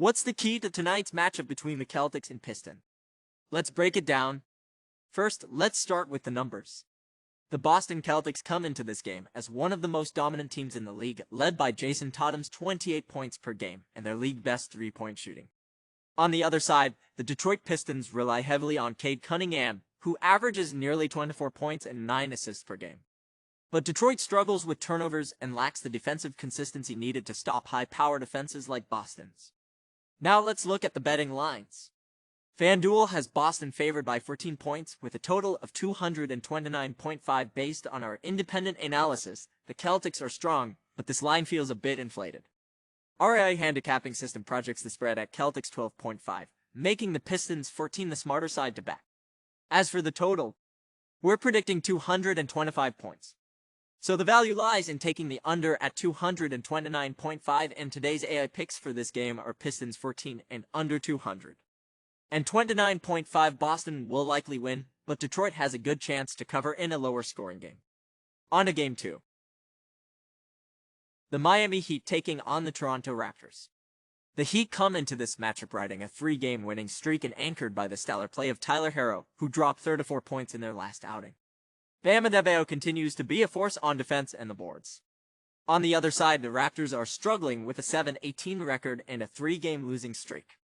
What's the key to tonight's matchup between the Celtics and Pistons? Let's break it down. First, let's start with the numbers. The Boston Celtics come into this game as one of the most dominant teams in the league, led by Jason Tatum's 28 points per game and their league-best three-point shooting. On the other side, the Detroit Pistons rely heavily on Cade Cunningham, who averages nearly 24 points and 9 assists per game. But Detroit struggles with turnovers and lacks the defensive consistency needed to stop high-power defenses like Boston's. Now let's look at the betting lines. FanDuel has Boston favored by 14 points with a total of 229.5 based on our independent analysis. The Celtics are strong, but this line feels a bit inflated. Our AI handicapping system projects the spread at Celtics 12.5, making the Pistons 14 the smarter side to back. As for the total, we're predicting 225 points. So the value lies in taking the under at 229.5, and today's AI picks for this game are Pistons 14 and under 200. And 29.5 Boston will likely win, but Detroit has a good chance to cover in a lower scoring game. On to game 2. The Miami Heat taking on the Toronto Raptors. The Heat come into this matchup riding a 3-game winning streak and anchored by the stellar play of Tyler Herro, who dropped 34 points in their last outing. Bam Adebayo continues to be a force on defense and the boards. On the other side, the Raptors are struggling with a 7-18 record and a 3-game losing streak.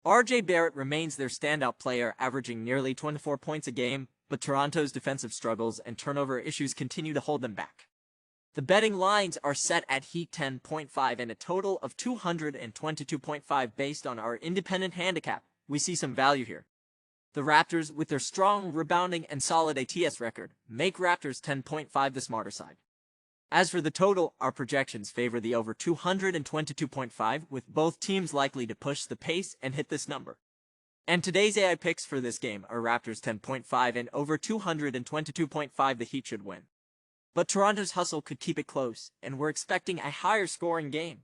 RJ Barrett remains their standout player, averaging nearly 24 points a game, but Toronto's defensive struggles and turnover issues continue to hold them back. The betting lines are set at Heat 10.5 and a total of 222.5 based on our independent handicap. We see some value here. The Raptors, with their strong rebounding and solid ATS record, make Raptors 10.5 the smarter side. As for the total, our projections favor the over 222.5, with both teams likely to push the pace and hit this number. And today's AI picks for this game are Raptors 10.5 and over 222.5. The Heat should win. But Toronto's hustle could keep it close, and we're expecting a higher scoring game.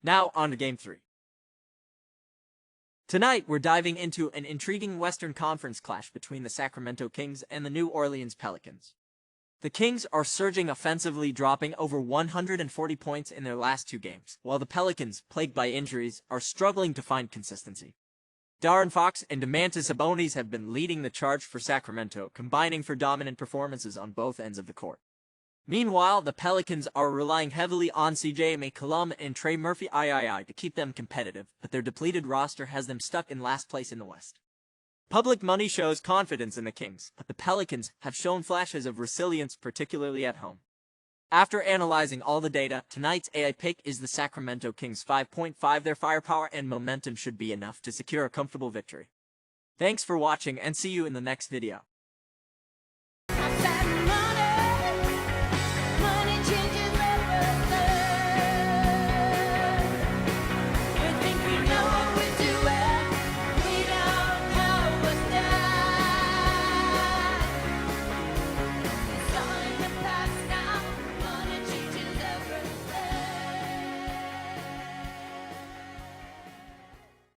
Now on to game 3. Tonight, we're diving into an intriguing Western Conference clash between the Sacramento Kings and the New Orleans Pelicans. The Kings are surging offensively, dropping over 140 points in their last 2 games, while the Pelicans, plagued by injuries, are struggling to find consistency. De'Aaron Fox and Domantas Sabonis have been leading the charge for Sacramento, combining for dominant performances on both ends of the court. Meanwhile, the Pelicans are relying heavily on CJ McCollum and Trey Murphy to keep them competitive, but their depleted roster has them stuck in last place in the West. Public money shows confidence in the Kings, but the Pelicans have shown flashes of resilience, particularly at home. After analyzing all the data, tonight's AI pick is the Sacramento Kings 5.5. Their firepower and momentum should be enough to secure a comfortable victory. Thanks for watching and see you in the next video.